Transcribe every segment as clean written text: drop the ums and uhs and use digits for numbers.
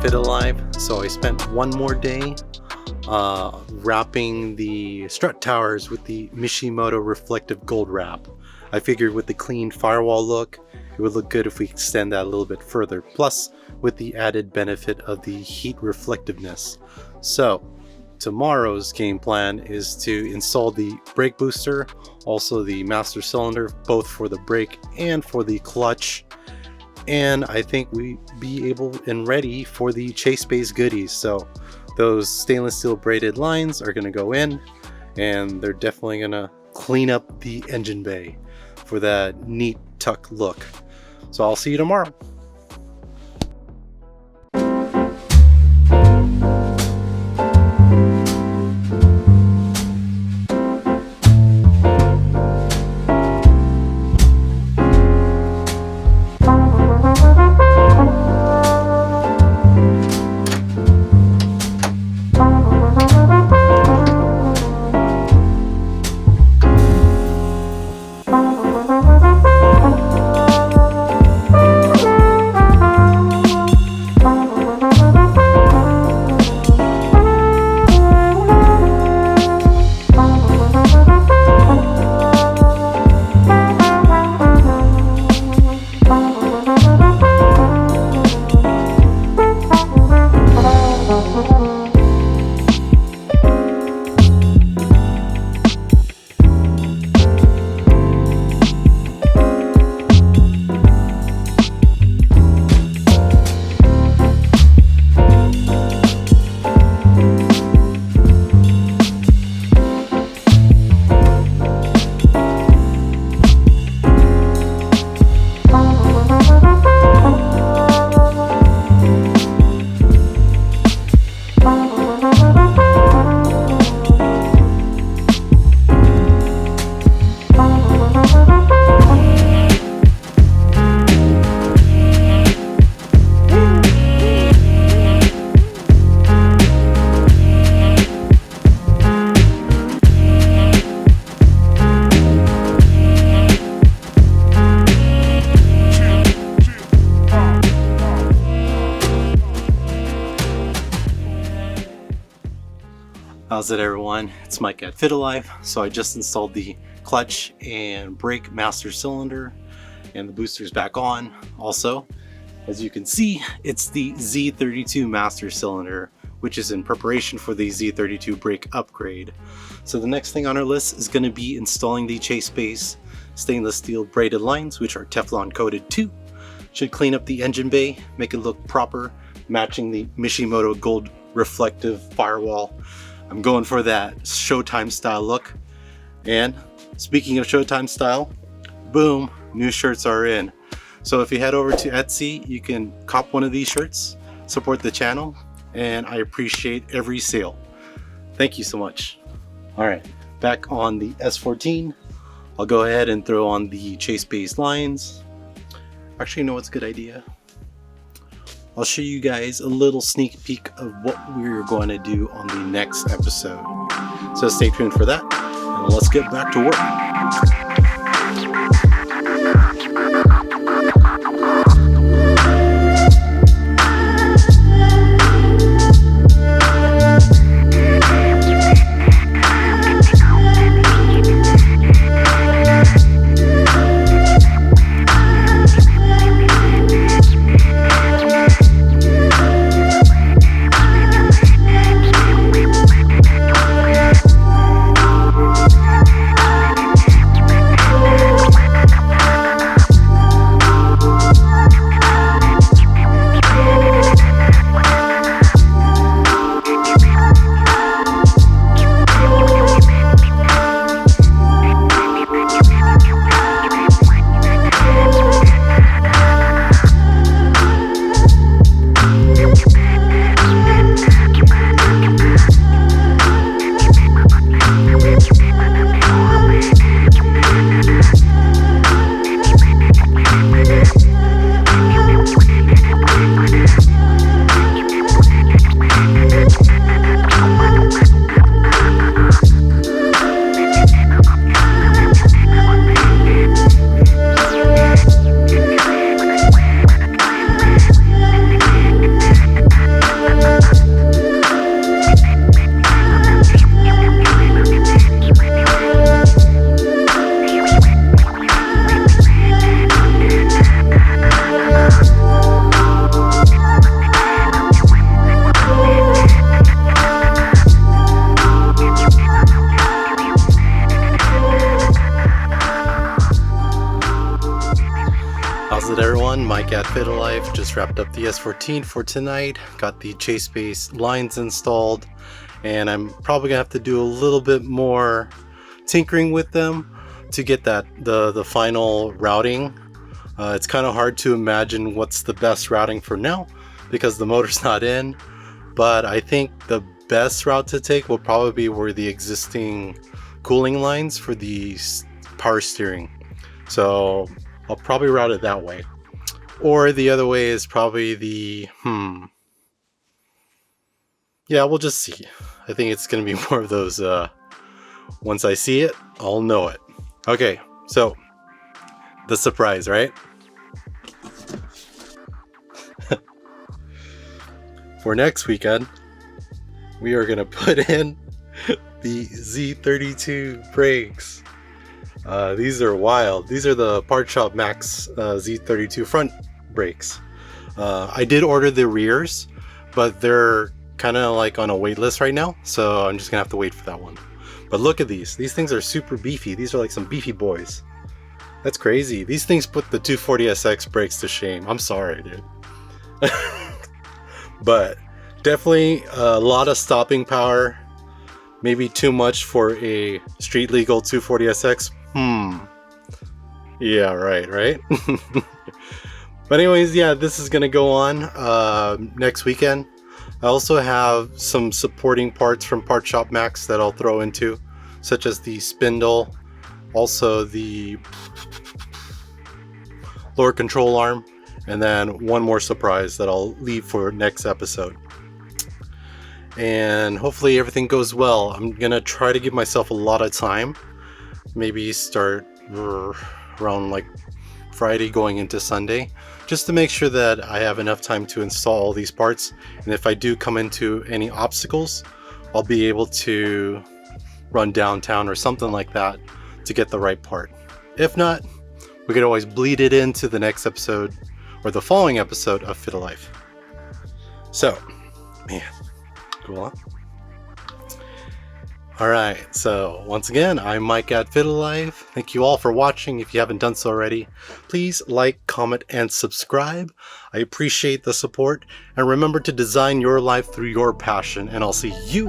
Fit Alive. So I spent one more day wrapping the strut towers with the Mishimoto Reflective Gold Wrap. I figured with the clean firewall look, it would look good if we extend that a little bit further, plus with the added benefit of the heat reflectiveness. So tomorrow's game plan is to install the brake booster, also the master cylinder, both for the brake and for the clutch. And I think we be able and ready for the chase base goodies. So those stainless steel braided lines are going to go in, and they're definitely going to clean up the engine bay for that neat tuck look. So I'll see you tomorrow. How's it, everyone? It's Mike at Fit Alive. So I just installed the clutch and brake master cylinder, and the booster's back on. Also, as you can see, it's the Z32 Master Cylinder, which is in preparation for the Z32 Brake upgrade. So the next thing on our list is going to be installing the chase base stainless steel braided lines, which are Teflon coated too. Should clean up the engine bay, make it look proper, matching the Mishimoto Gold Reflective firewall. I'm going for that Showtime style look. And speaking of Showtime style, boom, new shirts are in. So if you head over to Etsy, you can cop one of these shirts, support the channel, and I appreciate every sale. Thank you so much. All right, back on the S14, I'll go ahead and throw on the chase base lines. Actually, you know what's a good idea? I'll show you guys a little sneak peek of what we're going to do on the next episode. So stay tuned for that, and let's get back to work. Mike at Fit Life. Just wrapped up the S14 for tonight. Got the chase base lines installed, and I'm probably gonna have to do a little bit more tinkering with them to get that the final routing. It's kind of hard to imagine what's the best routing for now because the motor's not in, but I think the best route to take will probably be where the existing cooling lines for the power steering. So I'll probably route it that way. Or the other way is probably the, yeah, we'll just see. I think it's going to be more of those, once I see it, I'll know it. Okay, so the surprise, right? For next weekend, we are going to put in the Z32 brakes. These are wild. These are the Part Shop Max Z32 Front Brakes. I did order the rears, but they're kind of like on a wait list right now, so I'm just gonna have to wait for that one. But look at these. These things are super beefy. These are like some beefy boys. That's crazy. These things put the 240SX brakes to shame. I'm sorry, dude. But definitely a lot of stopping power. Maybe too much for a street legal 240SX. Yeah, right? But anyways, yeah, this is gonna go on next weekend. I also have some supporting parts from Part Shop Max that I'll throw into, such as the spindle, also the lower control arm, and then one more surprise that I'll leave for next episode. And hopefully everything goes well. I'm gonna try to give myself a lot of time, maybe start around like Friday going into Sunday, just to make sure that I have enough time to install all these parts, and if I do come into any obstacles, I'll be able to run downtown or something like that to get the right part. If not, we could always bleed it into the next episode or the following episode of Fit Life. So, man, cool, huh? Alright, so once again, I'm Mike at Fit Life. Thank you all for watching. If you haven't done so already, please like, comment, and subscribe. I appreciate the support. And remember to design your life through your passion. And I'll see you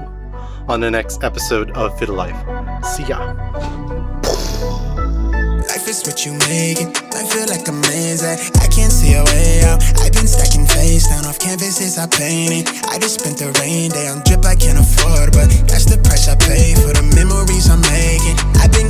on the next episode of Fit Life. See ya. Life is what you make it. I feel like a man's I can't see a way out. I've been stacking face down off canvases I painted. I just spent the rain day on drip I can't afford, but that's the price I pay for the memories I'm making. I've been